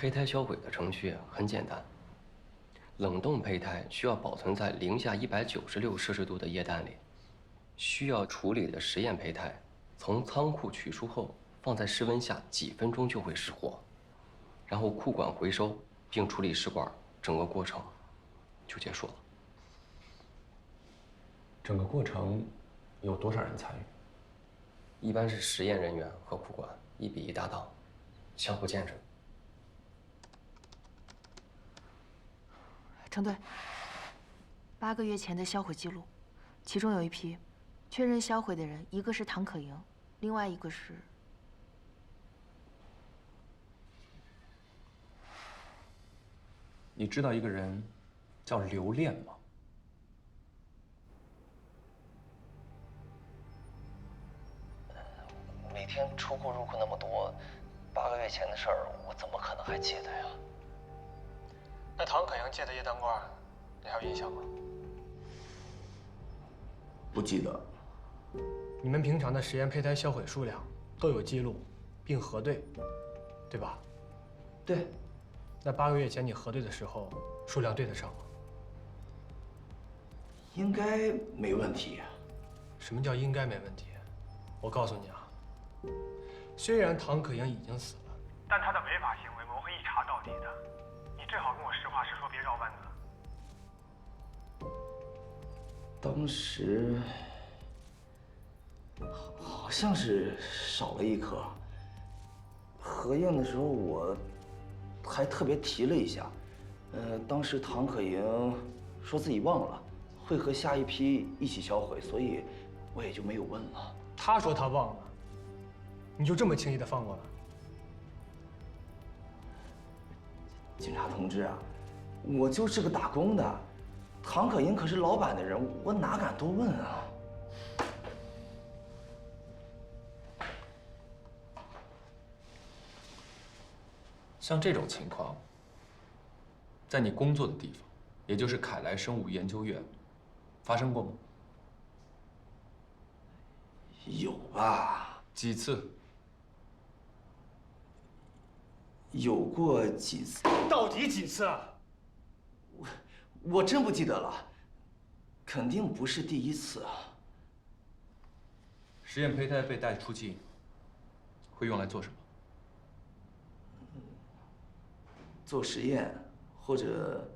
胚胎销毁的程序很简单，冷冻胚胎需要保存在零下196°C的液氮里，需要处理的实验胚胎从仓库取出后，放在室温下几分钟就会失活，然后库管回收并处理试管，整个过程就结束了。整个过程有多少人参与？一般是实验人员和库管1比1搭档，相互见证。程队，8个月前的销毁记录，其中有一批确认销毁的人，一个是唐可盈，另外一个是……你知道一个人叫刘恋吗？每天出库入库那么多，8个月前的事儿，我怎么可能还记得呀？那唐可盈借的液氮罐，你还有印象吗？不记得。你们平常的实验胚胎销毁数量都有记录，并核对，对吧？对。那8个月前你核对的时候，数量对得上吗？应该没问题。什么叫应该没问题？我告诉你啊，虽然唐可盈已经死了，但他的违法行为我会一查到底的。你最好跟我实话实说，别绕弯子。当时好像是少了1颗。核验的时候我还特别提了一下，当时唐可盈说自己忘了，会和下一批一起销毁，所以我也就没有问了。他说他忘了，你就这么轻易的放过了？警察同志啊，我就是个打工的，唐可盈可是老板的人，我哪敢多问啊？像这种情况，在你工作的地方，也就是凯莱生物研究院，发生过吗？有吧？几次？有过几次？到底几次啊？我真不记得了，肯定不是第1次啊。实验胚胎被带出境，会用来做什么？做实验或者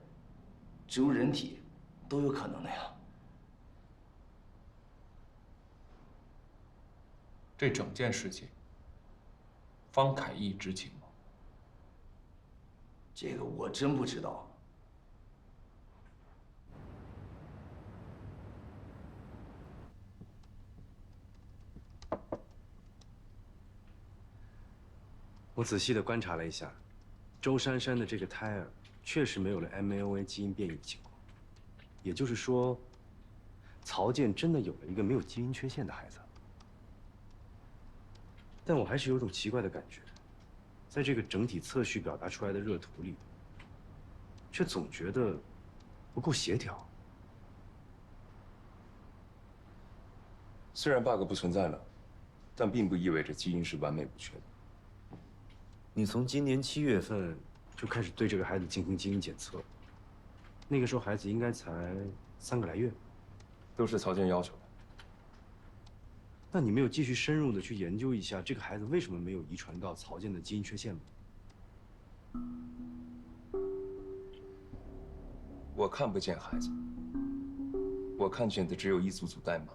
植入人体，都有可能的呀。这整件事情，方凯义知情吗？这个我真不知道。我仔细地观察了一下，周珊珊的这个胎儿确实没有了 MAOA 基因变异的情况，也就是说，曹健真的有了一个没有基因缺陷的孩子。但我还是有种奇怪的感觉，在这个整体测序表达出来的热图里，却总觉得不够协调。虽然 bug 不存在了，但并不意味着基因是完美无缺的。你从今年7月份就开始对这个孩子进行基因检测，那个时候孩子应该才3个来月，都是曹健要求的。那你没有继续深入的去研究一下这个孩子为什么没有遗传到曹健的基因缺陷吗？我看不见孩子，我看见的只有一组组代码。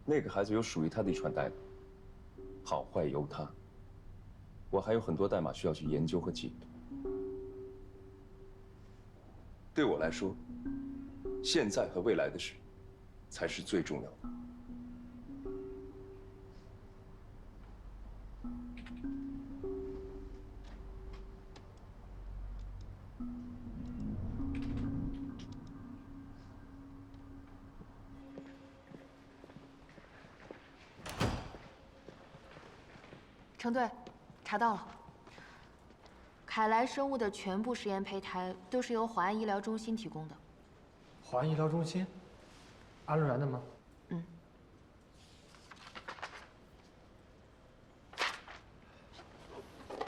那个孩子有属于他的遗传代码，好坏由他。我还有很多代码需要去研究和解读。对我来说，现在和未来的事才是最重要的。程队，查到了，凯莱生物的全部实验胚胎都是由华安医疗中心提供的。华安医疗中心，安陆然的吗？嗯。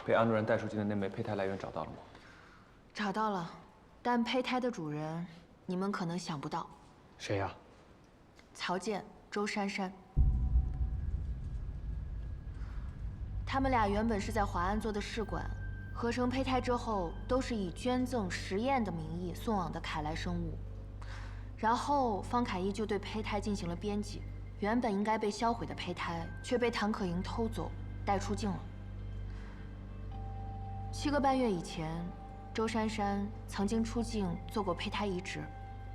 被安路人带出去的那枚胚胎来源找到了吗？找到了，但胚胎的主人，你们可能想不到，谁呀？曹健、周珊珊。他们俩原本是在华安做的试管，合成胚胎之后，都是以捐赠实验的名义送往的凯莱生物。然后方凯义就对胚胎进行了编辑，原本应该被销毁的胚胎，却被唐可盈偷走，带出境了。7个半月以前，周珊珊曾经出境做过胚胎移植，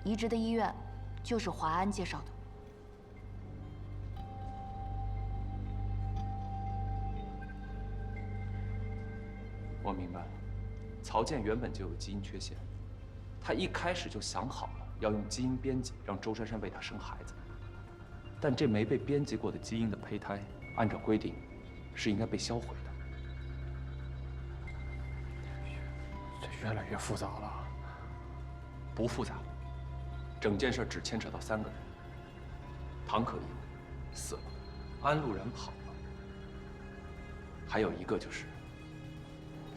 移植的医院就是华安介绍的。我明白了，曹健原本就有基因缺陷，他一开始就想好了要用基因编辑让周珊珊为他生孩子。但这枚被编辑过的基因的胚胎，按照规定，是应该被销毁的。这越来越复杂了。不复杂，整件事只牵扯到3个人：唐可盈死了，安路然跑了，还有一个就是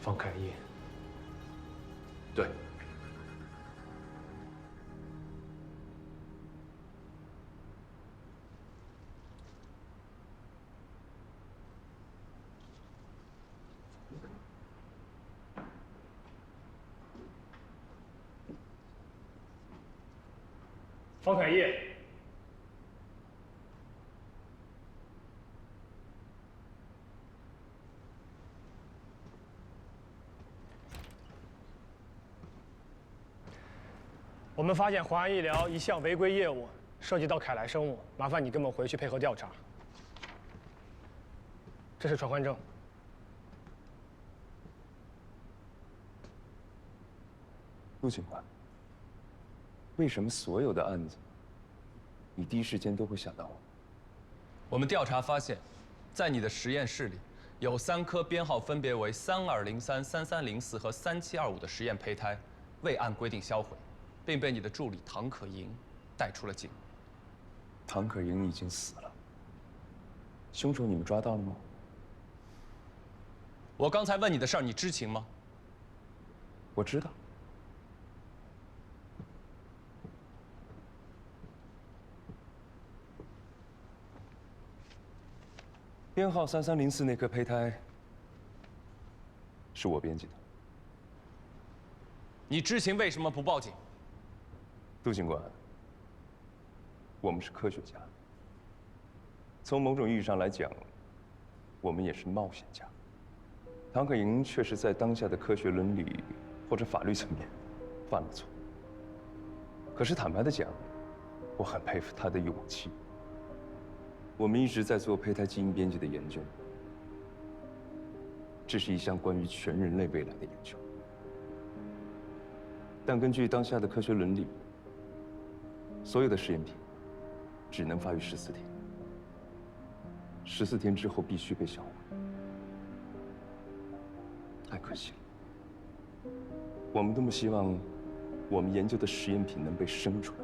方凯义。对。方凯义，我们发现华安医疗一项违规业务涉及到凯莱生物，麻烦你跟我们回去配合调查。这是传唤证。陆警官，为什么所有的案子，你第一时间都会想到我？我们调查发现，在你的实验室里，有3颗编号分别为3203、3304和3725的实验胚胎，未按规定销毁，并被你的助理唐可盈带出了境。唐可盈已经死了，凶手你们抓到了吗？我刚才问你的事儿，你知情吗？我知道。编号3304那颗胚胎是我编辑的。你知情为什么不报警？杜警官，我们是科学家，从某种意义上来讲，我们也是冒险家。唐可盈确实在当下的科学伦理或者法律层面犯了错，可是坦白的讲，我很佩服他的勇气。我们一直在做胚胎基因编辑的研究，这是一项关于全人类未来的研究。但根据当下的科学伦理，所有的实验品只能发育14天，14天之后必须被销毁。太可惜了，我们多么希望我们研究的实验品能被生出来，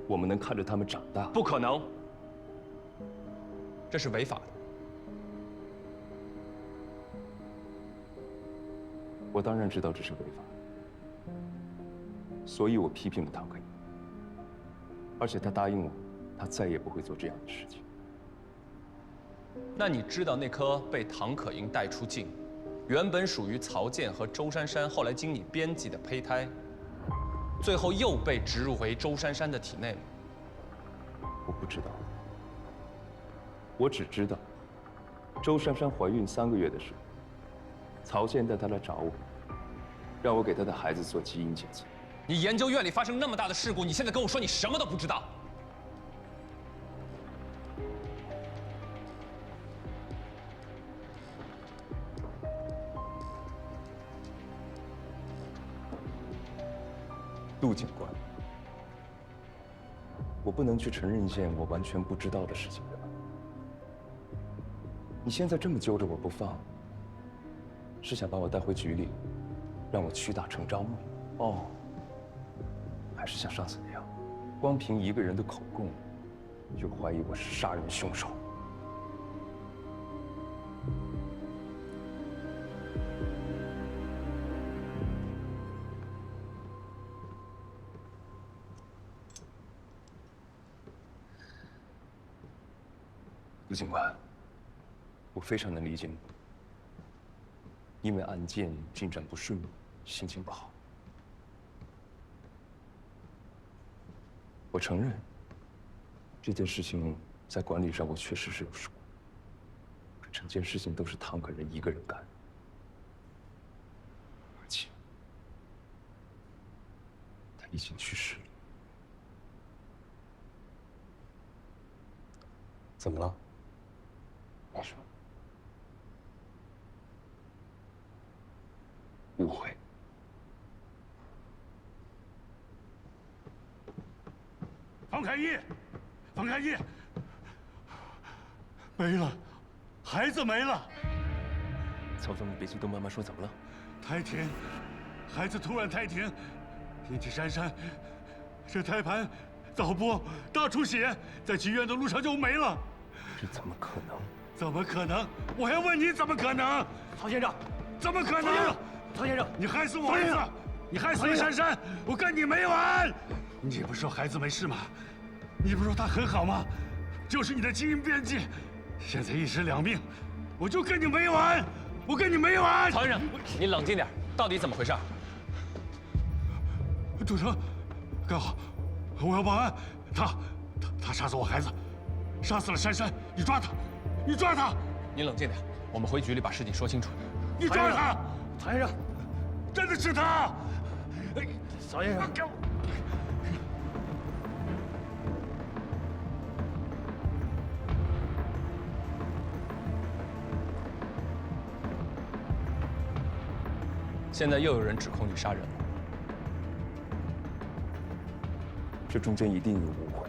我们能看着它们长大。不可能，这是违法的。我当然知道这是违法的，所以我批评了唐可盈，而且他答应我，他再也不会做这样的事情。那你知道那颗被唐可盈带出境，原本属于曹健和周珊珊，后来经你编辑的胚胎，最后又被植入回周珊珊的体内吗？我不知道，我只知道，周珊珊怀孕3个月的时候，曹健带她来找我，让我给她的孩子做基因检测。你研究院里发生那么大的事故，你现在跟我说你什么都不知道？杜警官，我不能去承认一件我完全不知道的事情的。你现在这么揪着我不放，是想把我带回局里，让我屈打成招吗？哦，还是像上次那样，光凭一个人的口供，就怀疑我是杀人凶手？陆警官，我非常能理解你，因为案件进展不顺，心情不好。我承认，这件事情在管理上我确实是有疏忽，可整件事情都是唐可人一个人干，而且他已经去世了。怎么了？没什么。误会。方凯义，方凯义，没了，孩子没了。曹总，你别激动，慢慢说，怎么了？胎停，孩子突然胎停，天气珊珊，这胎盘早剥，大出血，在去医院的路上就没了。这怎么可能？怎么可能？我还问你怎么可能？曹先生，怎么可能？曹先生，你害死我儿子，你害死了珊珊，我跟你没完！你不是说孩子没事吗？你不是说他很好吗？就是你的基因编辑，现在一尸两命，我就跟你没完！我跟你没完！曹先生，你冷静点，到底怎么回事？主成，干好，我要报案，他杀死我孩子，杀死了珊珊，你抓他，你抓他！你冷静点，我们回局里把事情说清楚。你抓他！曹先生，真的是他！曹先生，现在又有人指控你杀人了，这中间一定有误会。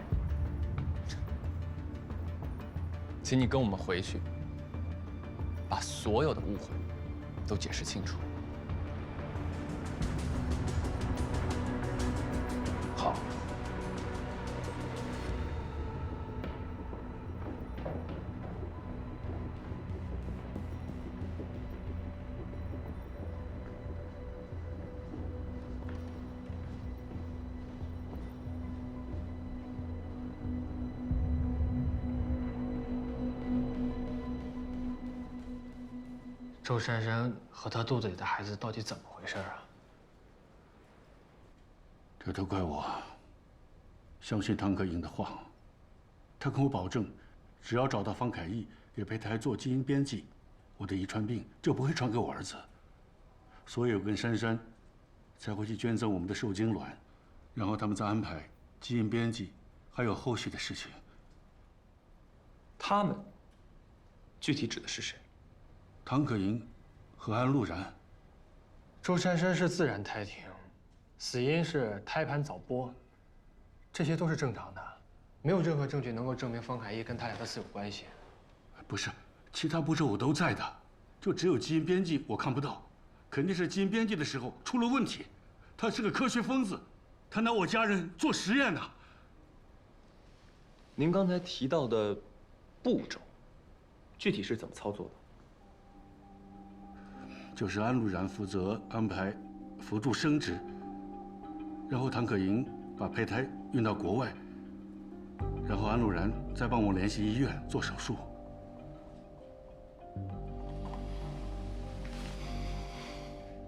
请你跟我们回去，把所有的误会都解释清楚。好。周珊珊和她肚子里的孩子到底怎么回事啊？这都怪我，相信唐可盈的话。他跟我保证，只要找到方凯义给胚胎做基因编辑，我的遗传病就不会传给我儿子。所以我跟珊珊才会去捐赠我们的受精卵，然后他们再安排基因编辑，还有后续的事情。他们具体指的是谁？唐可盈和安陆然。周珊珊是自然胎停，死因是胎盘早剥，这些都是正常的，没有任何证据能够证明方凯义跟他俩的死有关系。不是，其他步骤我都在的，就只有基因编辑我看不到，肯定是基因编辑的时候出了问题。他是个科学疯子，他拿我家人做实验呢。您刚才提到的步骤，具体是怎么操作的？就是安陆然负责安排辅助生殖，然后唐可盈把胚胎运到国外，然后安陆然再帮我联系医院做手术。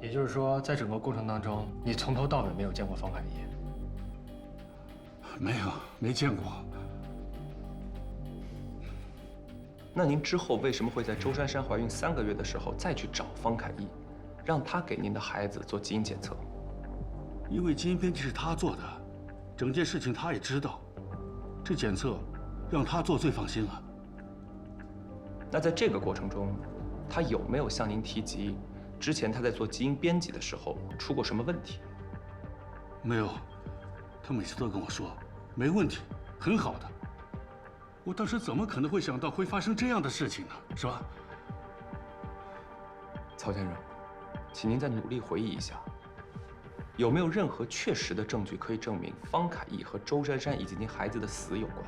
也就是说，在整个过程当中，你从头到尾没有见过方凯义？没有，没见过。那您之后为什么会在周珊珊怀孕3个月的时候再去找方凯义，让他给您的孩子做基因检测？因为基因编辑是他做的，整件事情他也知道，这检测让他做最放心了。那在这个过程中，他有没有向您提及之前他在做基因编辑的时候出过什么问题？没有，他每次都跟我说没问题，很好的。我当时怎么可能会想到会发生这样的事情呢？是吧？曹先生，请您再努力回忆一下，有没有任何确实的证据可以证明方凯义和周珊珊以及您孩子的死有关？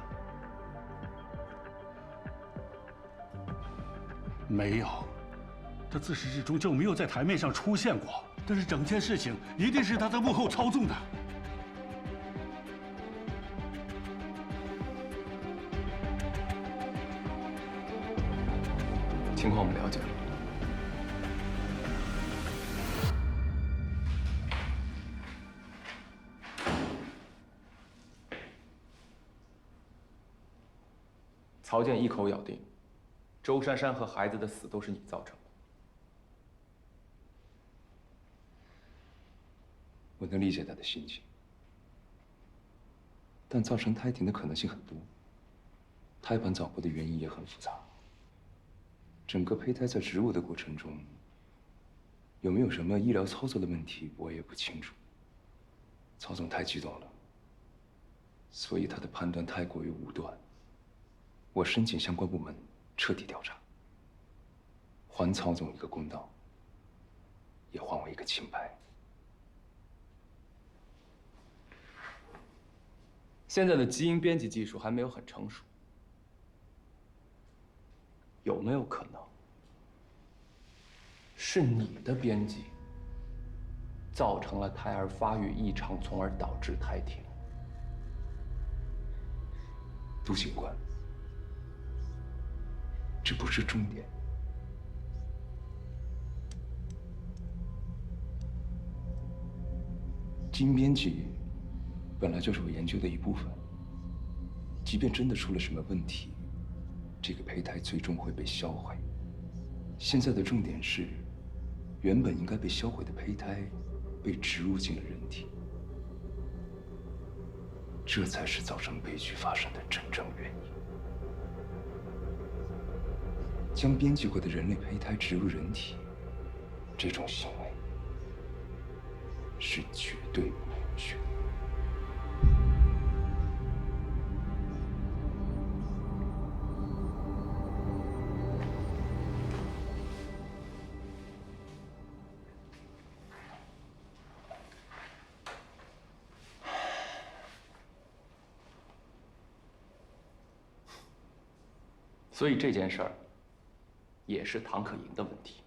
没有，他自始至终就没有在台面上出现过。但是整件事情一定是他在幕后操纵的。情况我们了解了。曹健一口咬定，周珊珊和孩子的死都是你造成的。我能理解他的心情，但造成胎停的可能性很多，胎盘早剥的原因也很复杂。整个胚胎在植入的过程中，有没有什么医疗操作的问题，我也不清楚。曹总太激动了，所以他的判断太过于武断。我申请相关部门彻底调查，还曹总一个公道，也还我一个清白。现在的基因编辑技术还没有很成熟，有没有可能是你的编辑造成了胎儿发育异常，从而导致胎停？杜警官，这不是重点。基因编辑本来就是我研究的一部分，即便真的出了什么问题，这个胚胎最终会被销毁。现在的重点是，原本应该被销毁的胚胎被植入进了人体，这才是造成悲剧发生的真正原因。将编辑过的人类胚胎植入人体，这种行为是绝对不允许的。所以这件事儿也是唐可盈的问题。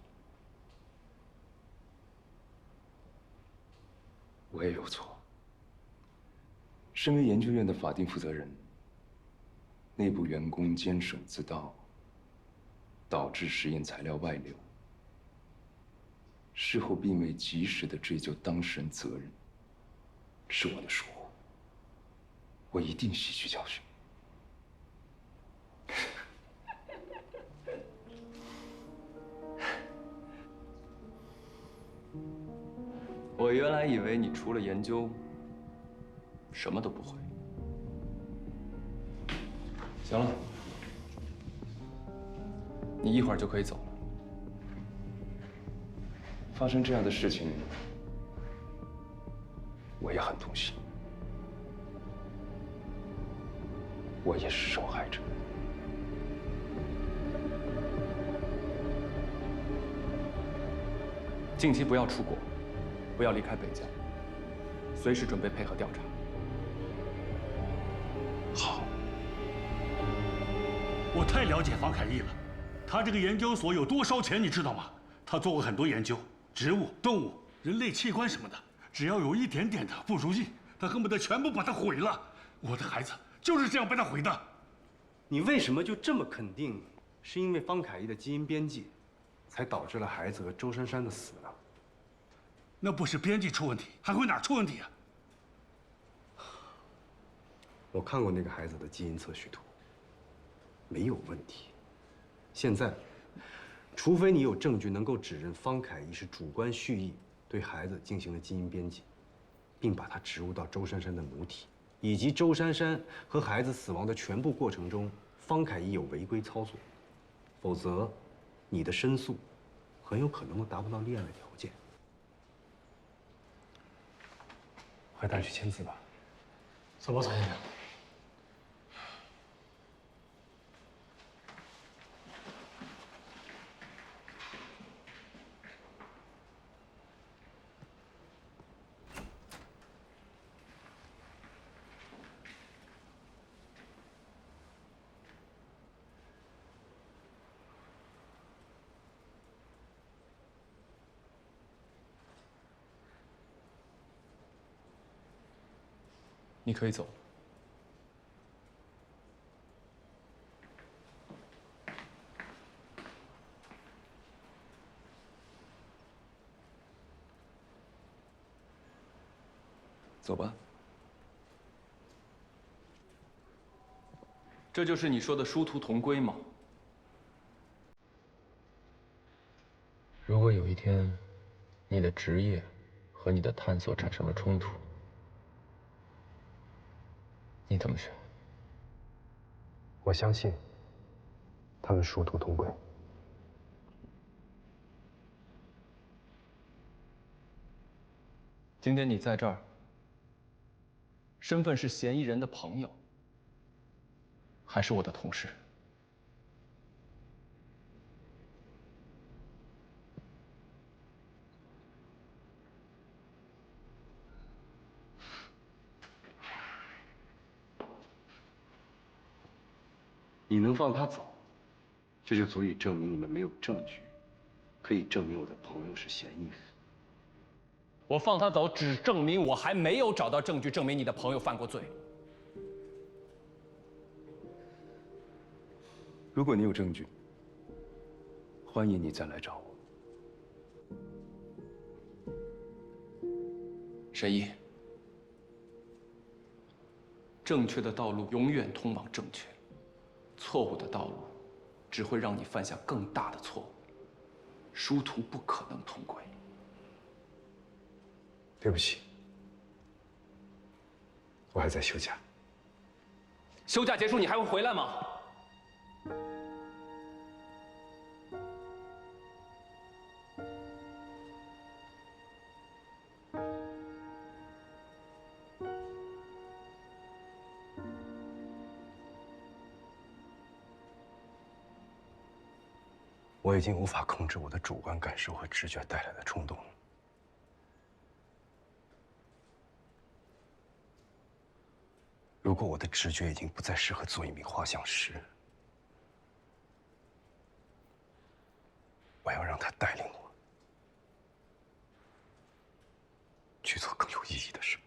我也有错。身为研究院的法定负责人，内部员工监守自盗，导致实验材料外流，事后并未及时的追究当事人责任，是我的疏忽。我一定吸取教训。我原来以为你除了研究，什么都不会。行了，你一会儿就可以走了。发生这样的事情，我也很痛心。我也是受害者。近期不要出国，不要离开北疆，随时准备配合调查。好。我太了解房凯义了，他这个研究所有多烧钱，你知道吗？他做过很多研究，植物、动物、人类器官什么的，只要有一点点的不如意，他恨不得全部把它毁了。我的孩子就是这样被他毁的。你为什么就这么肯定，是因为方凯义的基因编辑，才导致了孩子和周珊珊的死呢？那不是编辑出问题，还会哪儿出问题啊？我看过那个孩子的基因测序图，没有问题。现在，除非你有证据能够指认方凯义是主观蓄意对孩子进行了基因编辑，并把它植入到周珊珊的母体，以及周珊珊和孩子死亡的全部过程中，方凯义有违规操作，否则，你的申诉很有可能都达不到立案的条件。快带去签字吧。走吧，曹先生。你可以走。走吧。这就是你说的殊途同归吗？如果有一天，你的职业和你的探索产生了冲突，你怎么选？我相信，他们殊途同归。今天你在这儿，身份是嫌疑人的朋友，还是我的同事？你能放他走，这就足以证明你们没有证据，可以证明我的朋友是嫌疑人。我放他走，只证明我还没有找到证据证明你的朋友犯过罪。如果你有证据，欢迎你再来找我。沈一，正确的道路永远通往正确，错误的道路只会让你犯下更大的错误，殊途不可能同归。对不起，我还在休假。休假结束，你还会回来吗？我已经无法控制我的主观感受和直觉带来的冲动。如果我的直觉已经不再适合做一名画像师，我要让他带领我去做更有意义的事。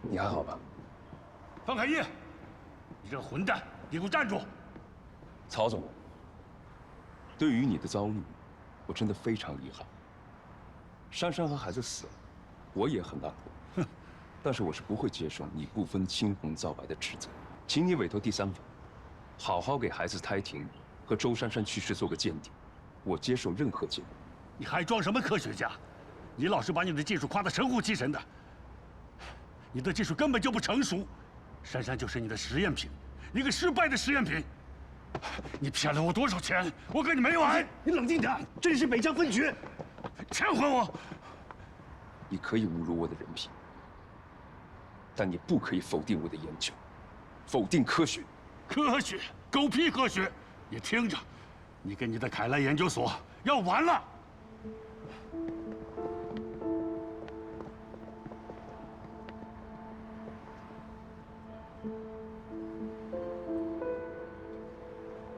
你还好吧？方凯义，你这个混蛋，你给我站住！曹总，对于你的遭遇，我真的非常遗憾。珊珊和孩子死了，我也很难过。但是我是不会接受你不分青红皂白的指责，请你委托第三方，好好给孩子胎停和周珊珊去世做个鉴定，我接受任何结果。你还装什么科学家？你老是把你的技术夸得神乎其神的，你的技术根本就不成熟。珊珊就是你的实验品，一个失败的实验品。你骗了我多少钱？我跟你没完！你冷静点，这里是北疆分局，钱还我！你可以侮辱我的人品，但你不可以否定我的研究，否定科学。科学？狗屁科学！你听着，你跟你的凯莱研究所要完了。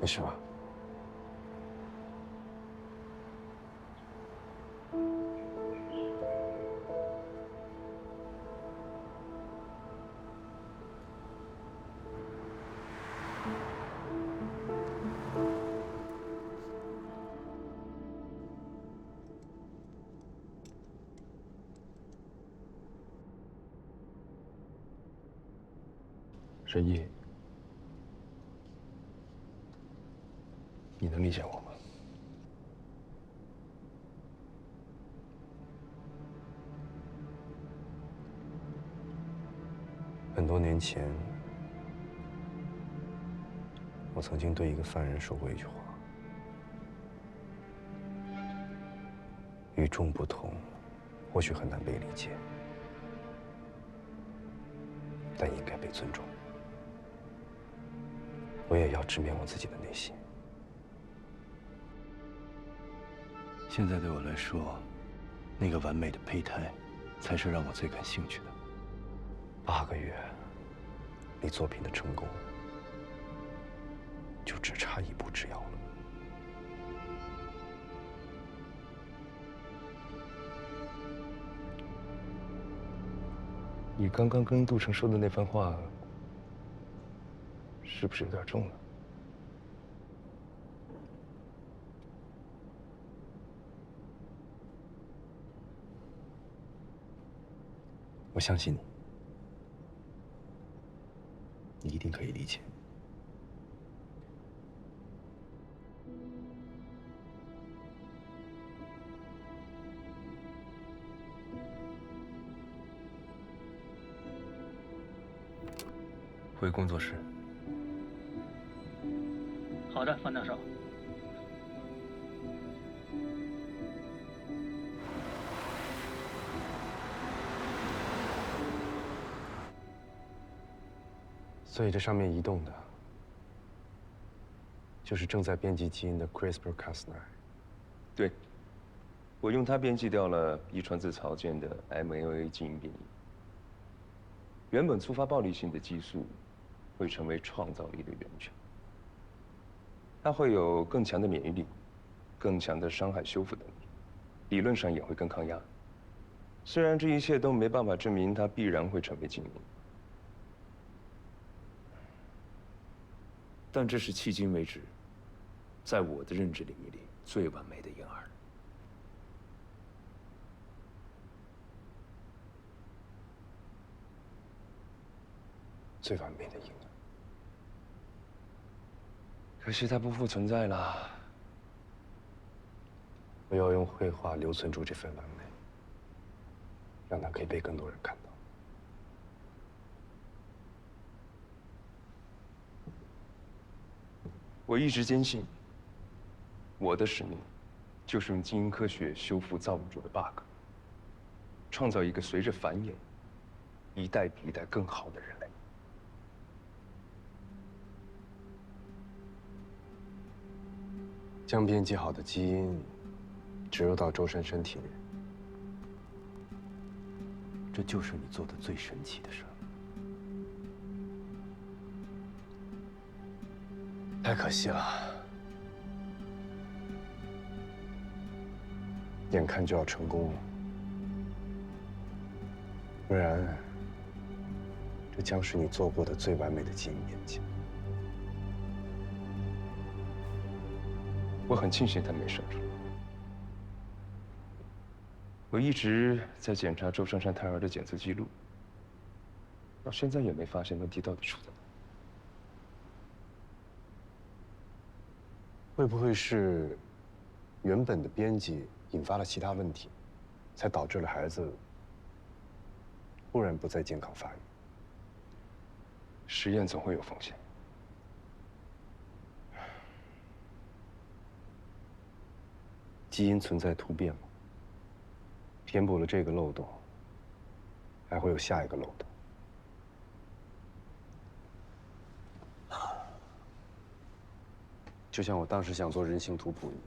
没事吧？沈毅，你能理解我吗？很多年前，我曾经对一个犯人说过一句话：与众不同，或许很难被理解，但应该被尊重。我也要直面我自己的内心。现在对我来说，那个完美的胚胎，才是让我最感兴趣的。8个月，离作品的成功，就只差一步之遥了。你刚刚跟杜成说的那番话，是不是有点重了？我相信你，你一定可以理解。回工作室。好的，方教授。所以这上面移动的，就是正在编辑基因的 CRISPR-Cas9。对，我用它编辑掉了遗传自曹健的 MAOA 基因变异。原本粗发暴力性的激素，会成为创造力的源泉。它会有更强的免疫力，更强的伤害修复能力，理论上也会更抗压。虽然这一切都没办法证明它必然会成为精英。但这是迄今为止，在我的认知领域里最完美的婴儿。最完美的婴儿。可惜它不复存在了。我要用绘画留存住这份完美，让它可以被更多人看到。我一直坚信，我的使命就是用基因科学修复造物主的 bug， 创造一个随着繁衍一代比一代更好的人类。将编辑好的基因植入到周珊珊体内，这就是你做的最神奇的事儿。太可惜了，眼看就要成功了，不然，这将是你做过的最完美的基因编辑。我很庆幸他没生出来。我一直在检查周珊珊胎儿的检测记录，到现在也没发现问题到底出在哪。会不会是原本的编辑引发了其他问题，才导致了孩子忽然不再健康发育？实验总会有风险。基因存在突变吗？填补了这个漏洞，还会有下一个漏洞。就像我当时想做人形图谱一样，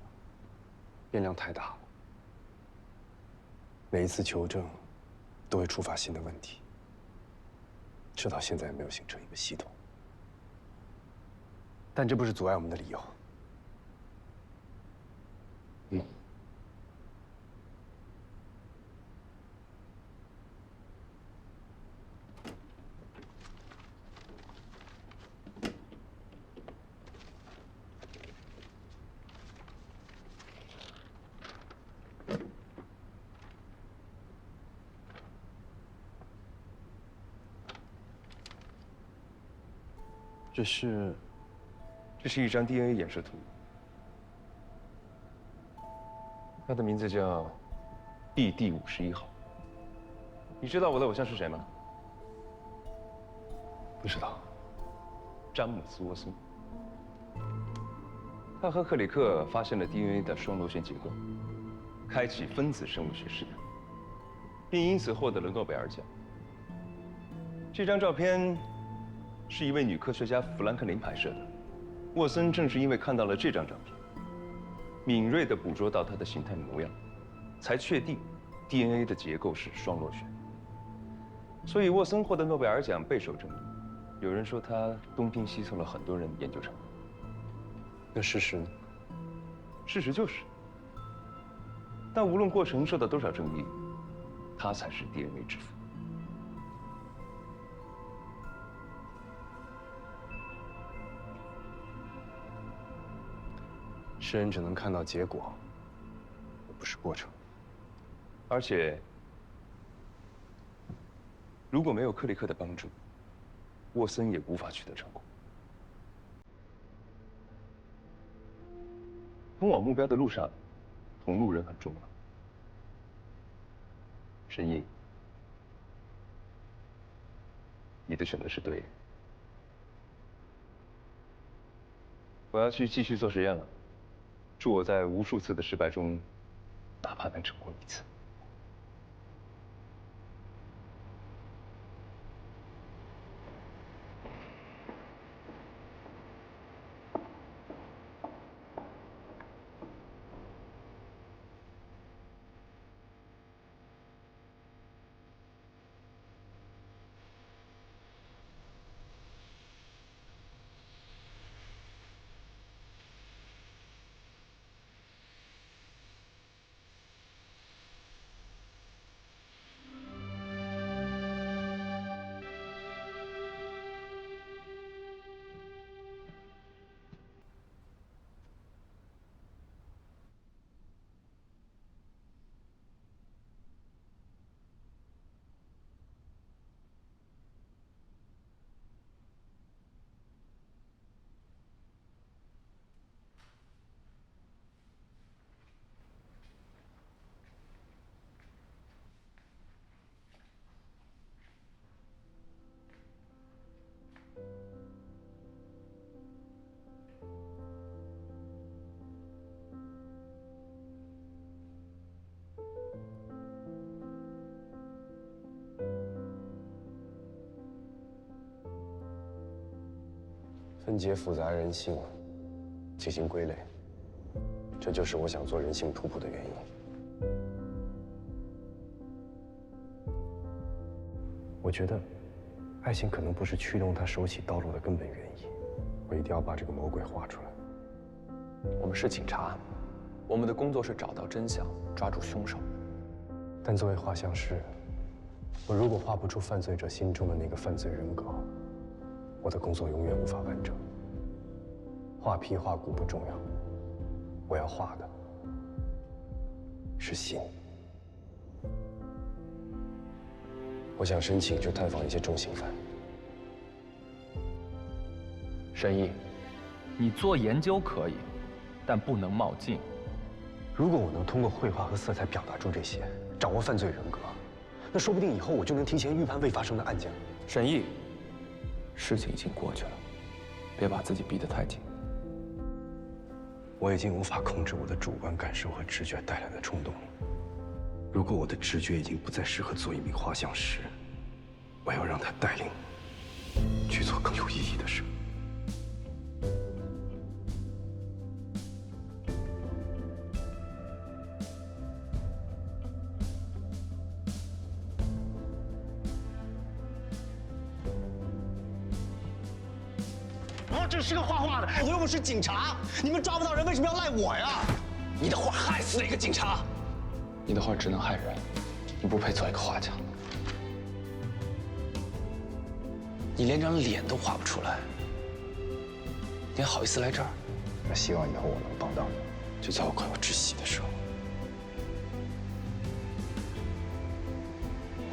变量太大了，每一次求证都会触发新的问题，直到现在也没有形成一个系统。但这不是阻碍我们的理由。这是一张 DNA 衍射图，它的名字叫 BD51号。你知道我的偶像是谁吗？不知道。詹姆斯·沃松。他和克里克发现了 DNA 的双螺旋结构，开启分子生物学试验，并因此获得了诺贝尔奖。这张照片是一位女科学家富兰克林拍摄的。沃森正是因为看到了这张照片，敏锐地捕捉到它的形态模样，才确定 DNA 的结构是双螺旋。所以沃森获得诺贝尔奖备受争议。有人说他东拼西凑了很多人的研究成果。那事实呢？事实就是，但无论过程受到多少争议，他才是 DNA 之父。世人只能看到结果，而不是过程。而且，如果没有克里克的帮助，沃森也无法取得成果。通往目标的路上，同路人很重要。沈毅，你的选择是对的。我要去继续做实验了。祝我在无数次的失败中，哪怕能成功一次。分解复杂人性，进行归类，这就是我想做人性图谱的原因。我觉得，爱情可能不是驱动他手起刀落的根本原因。我一定要把这个魔鬼画出来。我们是警察，我们的工作是找到真相，抓住凶手。但作为画像师，我如果画不出犯罪者心中的那个犯罪人格，我的工作永远无法完整。画皮画骨不重要，我要画的是心。我想申请去探访一些重刑犯。沈毅，你做研究可以，但不能冒进。如果我能通过绘画和色彩表达出这些，掌握犯罪人格，那说不定以后我就能提前预判未发生的案件了。沈毅，事情已经过去了，别把自己逼得太紧。我已经无法控制我的主观感受和直觉带来的冲动。如果我的直觉已经不再适合做一名画像师，我要让它带领去做更有意义的事。我只是个画画的，我又不是警察。你们抓不到人，为什么要赖我呀？你的画害死了一个警察，你的画只能害人，你不配做一个画家。你连张脸都画不出来，你还好意思来这儿？那希望以后我能帮到你，就在我快要窒息的时候。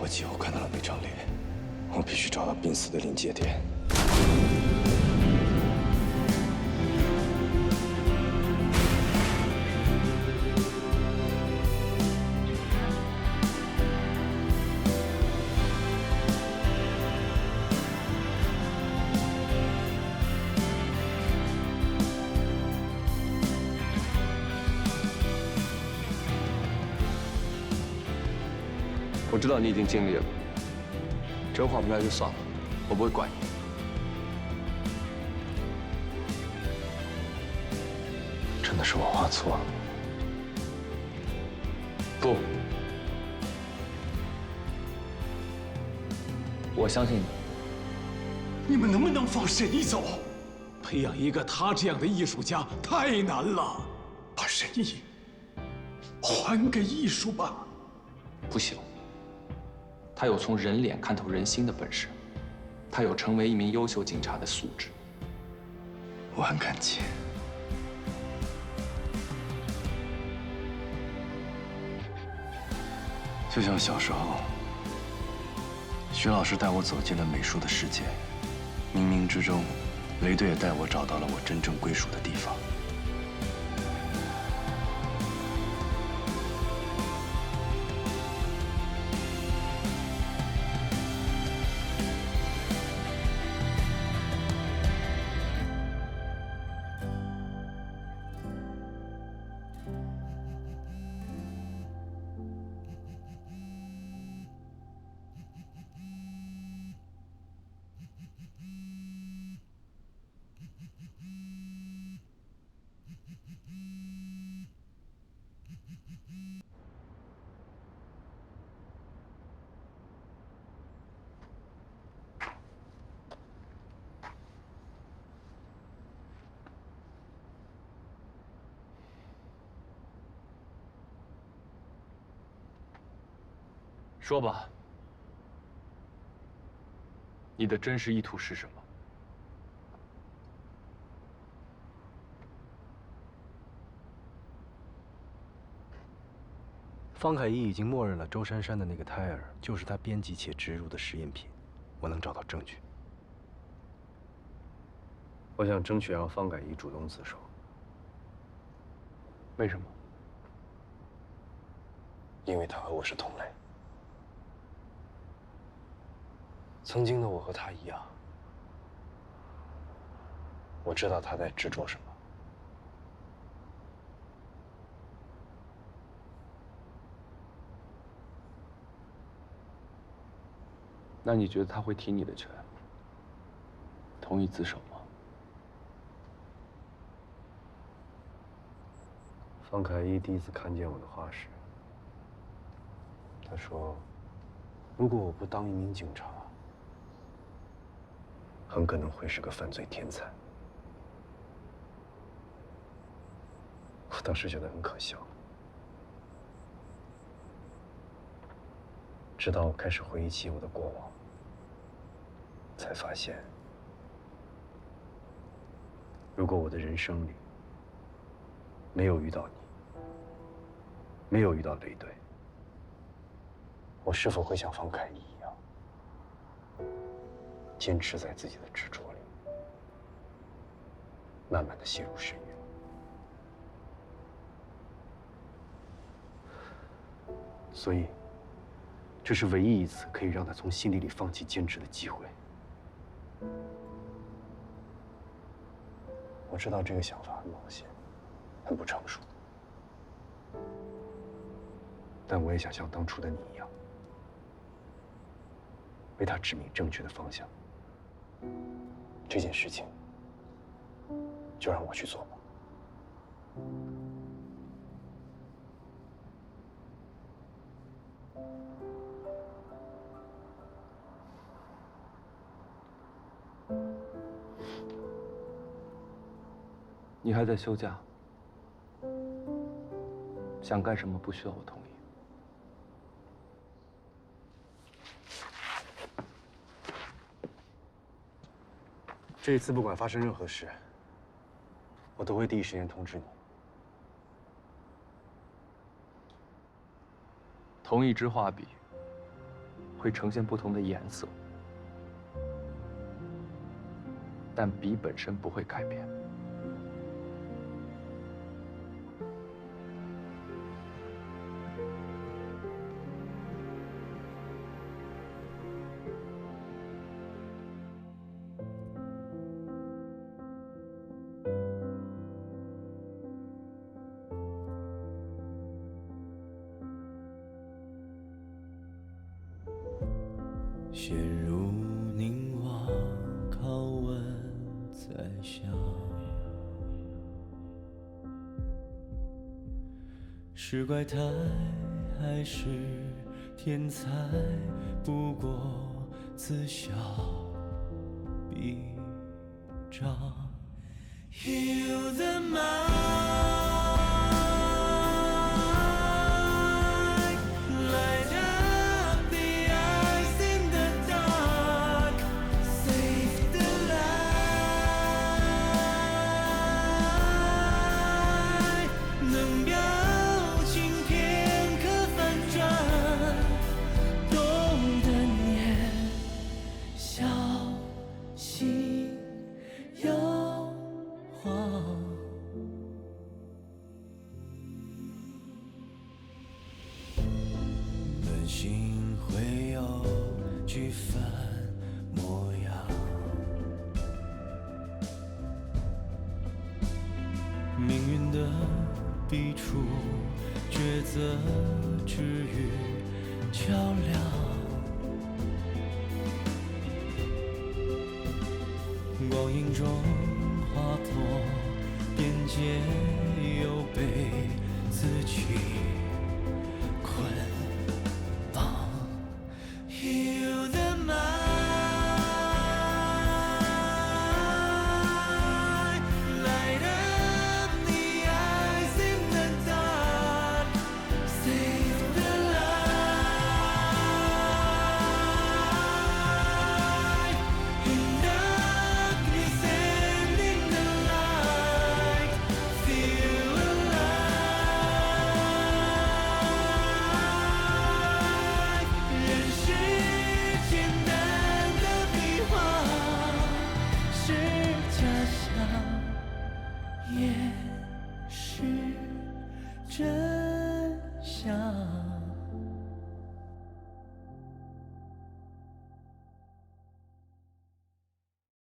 我几乎看到了那张脸，我必须找到濒死的临界点。我知道你已经尽力了，真画不出来就算了，我不会怪你。真的是我画错了。不，我相信你。你们能不能放沈毅走？培养一个他这样的艺术家太难了，把沈毅还给艺术吧。不行，他有从人脸看透人心的本事，他有成为一名优秀警察的素质。我很感激。就像小时候，徐老师带我走进了美术的世界，冥冥之中，雷队也带我找到了我真正归属的地方。说吧，你的真实意图是什么？方凯一已经默认了周珊珊的那个胎儿就是他编辑且植入的实验品，我能找到证据。我想争取让方凯一主动自首。为什么？因为他和我是同类。曾经的我和他一样，我知道他在执着什么。那你觉得他会提你的拳，同意自首吗？方凯一第一次看见我的画时，他说：“如果我不当一名警察，很可能会是个犯罪天才。”我当时觉得很可笑，直到我开始回忆起我的过往，才发现，如果我的人生里没有遇到你，没有遇到雷队，我是否会像方凯一一样，坚持在自己的执着里，慢慢的陷入深渊？所以，这是唯一一次可以让他从心底里放弃坚持的机会。我知道这个想法很冒险，很不成熟，但我也想像当初的你一样，为他指明正确的方向。这件事情，就让我去做吧。你还在休假，想干什么不需要我同意。这一次不管发生任何事，我都会第一时间通知你。同一支画笔会呈现不同的颜色，但笔本身不会改变。陷入凝望，拷问在想，是怪胎还是天才？不过自笑必张。Heal the mind.心会有几分模样，命运的笔触，抉择之余较量，光影中划破边界，又被自己捆。Heal the mind, light up the eyes in the dark, save the light. In darkness and in the light, feel alive. 人世简单的笔画是假象，也是真相。